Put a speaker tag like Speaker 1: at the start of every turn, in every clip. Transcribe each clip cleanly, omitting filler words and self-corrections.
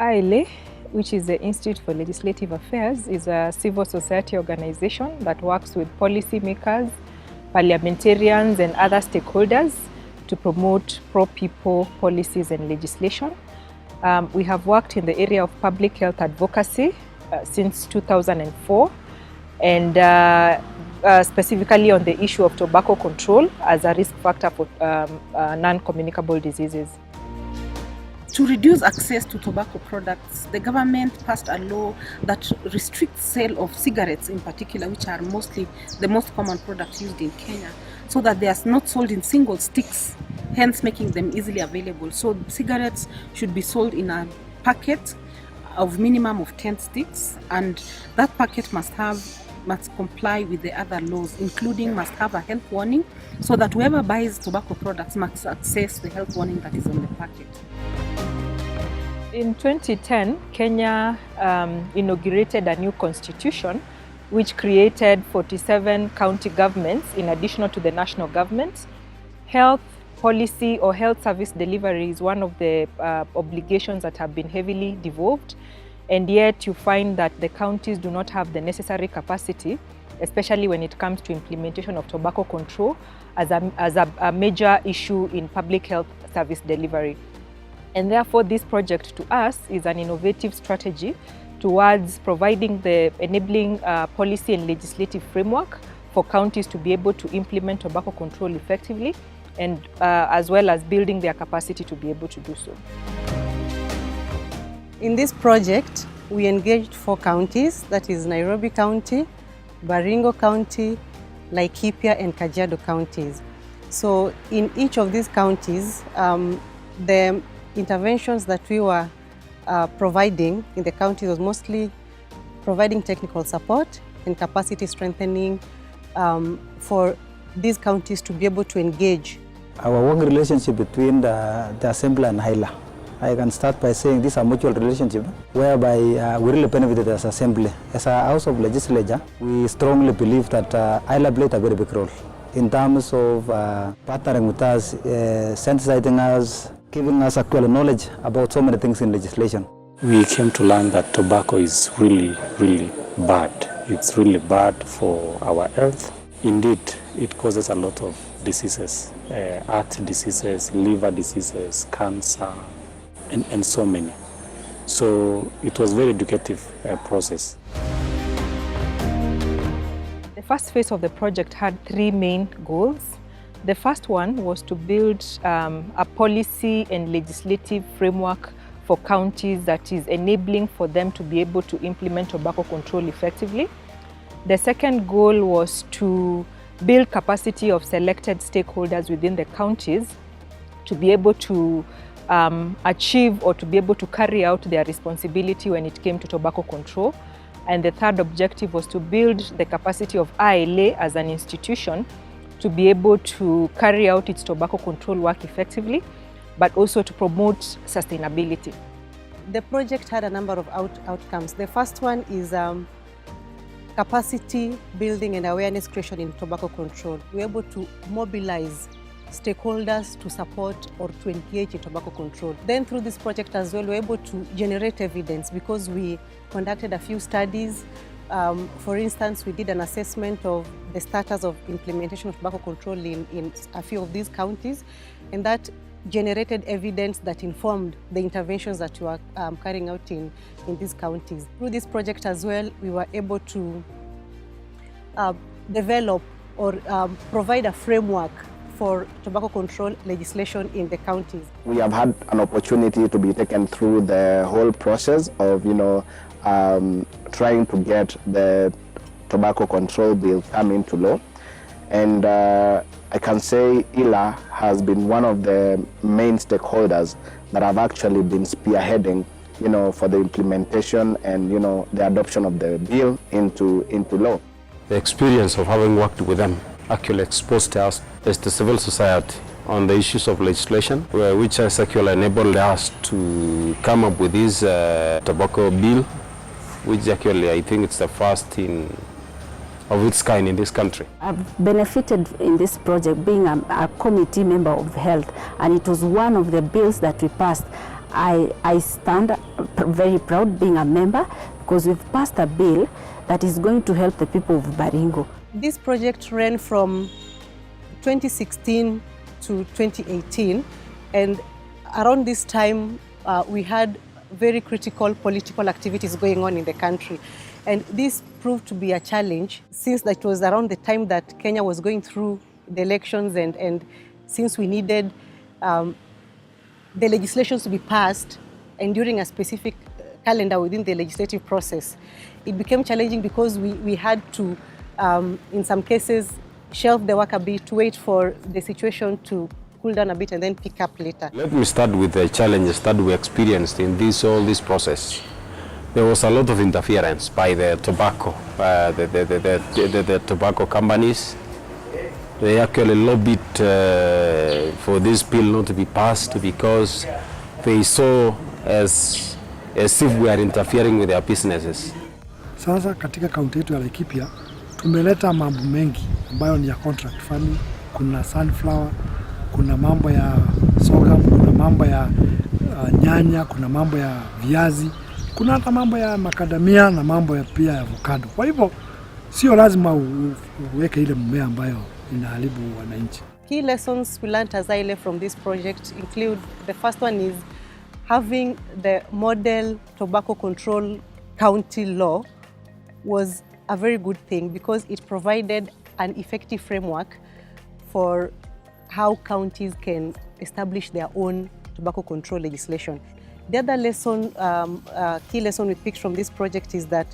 Speaker 1: IILA, which is the Institute for Legislative Affairs, is a civil society organization that works with policymakers, parliamentarians and other stakeholders to promote pro-people policies and legislation. We have worked in the area of public health advocacy since 2004 and specifically on the issue of tobacco control as a risk factor for non-communicable diseases.
Speaker 2: To reduce access to tobacco products, the government passed a law that restricts sale of cigarettes in particular, which are mostly the most common product used in Kenya, so that they are not sold in single sticks, hence making them easily available. So cigarettes should be sold in a packet of minimum of 10 sticks, and that packet must comply with the other laws, including must have a health warning, so that whoever buys tobacco products must access the health warning that is on the packet.
Speaker 1: In 2010, Kenya inaugurated a new constitution which created 47 county governments in addition to the national government. Health policy or health service delivery is one of the obligations that have been heavily devolved, and yet you find that the counties do not have the necessary capacity, especially when it comes to implementation of tobacco control as a major issue in public health service delivery. And therefore, this project to us is an innovative strategy towards providing the enabling policy and legislative framework for counties to be able to implement tobacco control effectively, and as well as building their capacity to be able to do so.
Speaker 3: In this project, we engaged 4 counties, that is Nairobi County, Baringo County, Laikipia and Kajiado counties. So in each of these counties, the interventions that we were providing in the county was mostly providing technical support and capacity strengthening for these counties to be able to engage.
Speaker 4: Our work relationship between the Assembly and IILA, I can start by saying this is a mutual relationship whereby we really benefited as Assembly. As a House of Legislature, we strongly believe that IILA played a very big role in terms of partnering with us, sensitizing us, giving us actual knowledge about so many things in legislation.
Speaker 5: We came to learn that tobacco is really bad. It's really bad for our health. Indeed, it causes a lot of diseases, heart diseases, liver diseases, cancer, and so many. So it was a very educative process.
Speaker 1: The first phase of the project had 3 main goals. The first one was to build a policy and legislative framework for counties that is enabling for them to be able to implement tobacco control effectively. The second goal was to build capacity of selected stakeholders within the counties to be able to achieve or to be able to carry out their responsibility when it came to tobacco control. And the third objective was to build the capacity of IILA as an institution to be able to carry out its tobacco control work effectively, but also to promote sustainability.
Speaker 3: The project had a number of outcomes. The first one is capacity building and awareness creation in tobacco control. We're able to mobilize stakeholders to support or to engage in tobacco control. Then through this project as well, we're able to generate evidence because we conducted a few studies. For instance, we did an assessment of the status of implementation of tobacco control in a few of these counties, and that generated evidence that informed the interventions that we were carrying out in these counties. Through this project as well, we were able to develop or provide a framework for tobacco control legislation in the counties.
Speaker 6: We have had an opportunity to be taken through the whole process of, trying to get the tobacco control bill come into law. And I can say IILA has been one of the main stakeholders that have actually been spearheading, for the implementation and, the adoption of the bill into law.
Speaker 5: The experience of having worked with them actually exposed us as the civil society on the issues of legislation, which has actually enabled us to come up with this tobacco bill, which actually I think it's the first of its kind in this country.
Speaker 7: I've benefited in this project being a committee member of health, and it was one of the bills that we passed. I stand very proud being a member because we've passed a bill that is going to help the people of Baringo.
Speaker 3: This project ran from 2016 to 2018, and around this time we had very critical political activities going on in the country. And this proved to be a challenge since that was around the time that Kenya was going through the elections, and since we needed the legislation to be passed and during a specific calendar within the legislative process, it became challenging because we had to, in some cases, shelve the work a bit to wait for the situation to cool down a bit and then pick up later.
Speaker 8: Let me start with the challenges that we experienced in all this process. There was a lot of interference by the tobacco, the tobacco companies. They actually lobbied for this bill not to be passed because they saw as if we are interfering with their businesses.
Speaker 9: Sasa katika kaunti yetu ya Laikipia tumeleta mambo mengi ambayo ni ya contract farming. Kuna sunflower, kuna mambo ya sorghum, kuna mambo ya nyanya, kuna mambo ya viazi, kuna hata mambo ya makadamia na mambo ya pia ya avocado. Kwa hivyo sio lazima uweke ile mmea ambayo inaharibu wananchi.
Speaker 3: Key lessons we learned as IILA from this project include, the first one is having the model tobacco control county law was a very good thing because it provided an effective framework for how counties can establish their own tobacco control legislation. The other lesson, key lesson we picked from this project is that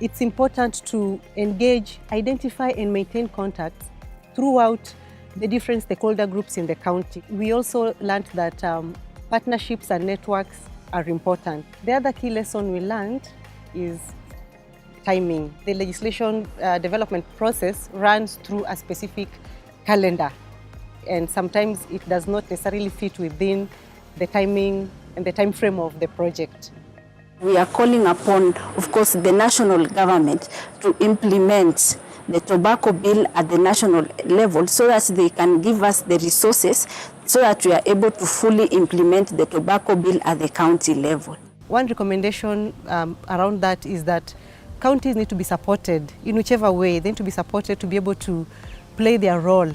Speaker 3: it's important to engage, identify and maintain contacts throughout the different stakeholder groups in the county. We also learned that partnerships and networks are important. The other key lesson we learned is timing. The legislation development process runs through a specific calendar, and sometimes it does not necessarily fit within the timing and the time frame of the project.
Speaker 7: We are calling upon, of course, the national government to implement the tobacco bill at the national level so that they can give us the resources so that we are able to fully implement the tobacco bill at the county level.
Speaker 3: One recommendation around that is that counties need to be supported in whichever way. They need to be supported to be able to play their role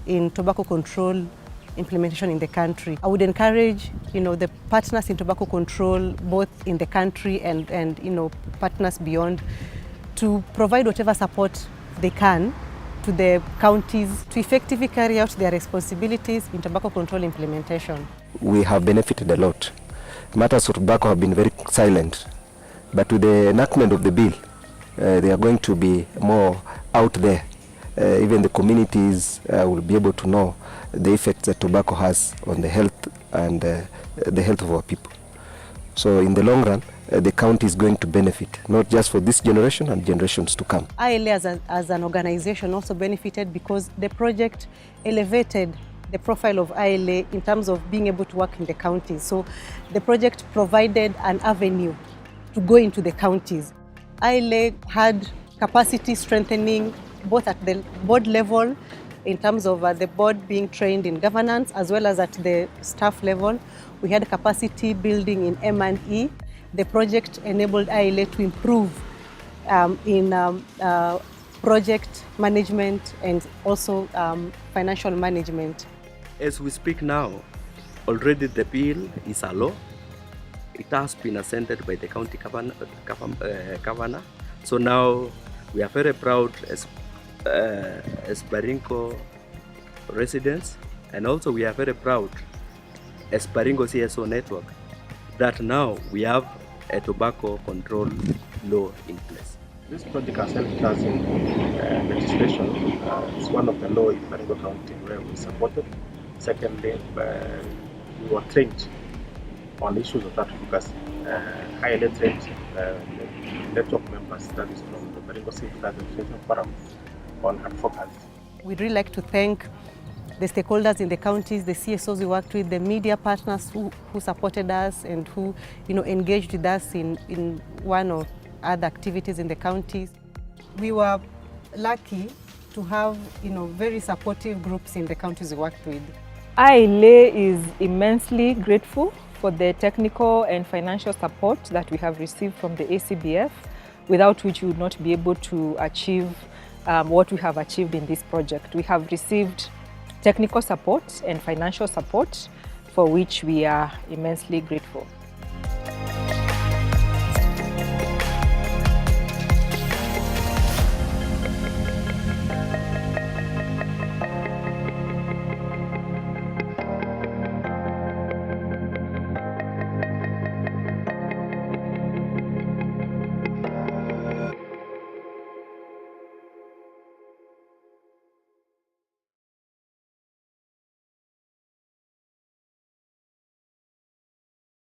Speaker 3: in tobacco control implementation in the country. I would encourage, the partners in tobacco control, both in the country and partners beyond, to provide whatever support they can to the counties to effectively carry out their responsibilities in tobacco control implementation.
Speaker 6: We have benefited a lot. Matters of tobacco have been very silent, but with the enactment of the bill, they are going to be more out there. Even the communities will be able to know the effects that tobacco has on the health and the health of our people. So in the long run, the county is going to benefit, not just for this generation and generations to come.
Speaker 3: IILA as an organization also benefited because the project elevated the profile of IILA in terms of being able to work in the counties. So the project provided an avenue to go into the counties. IILA had capacity strengthening both at the board level in terms of the board being trained in governance as well as at the staff level. We had capacity building in M&E. The project enabled IILA to improve in project management and also financial management.
Speaker 10: As we speak now, already the bill is a law. It has been assented by the county governor. So now we are very proud as Baringo residents, and also we are very proud as Baringo CSO network that now we have a tobacco control law in place.
Speaker 11: This project has helped us in legislation. It's one of the laws in Baringo County where we supported. Secondly, we were trained on issues of advocacy. Highly trained network members, that is from the Baringo Civic Administration Forum on advocacy.
Speaker 3: We'd really like to thank the stakeholders in the counties, the CSOs we worked with, the media partners who supported us and who engaged with us in one or other activities in the counties. We were lucky to have very supportive groups in the counties we worked with.
Speaker 1: IILA is immensely grateful for for the technical and financial support that we have received from the ACBF, without which we would not be able to achieve what we have achieved in this project. We have received technical support and financial support, for which we are immensely grateful.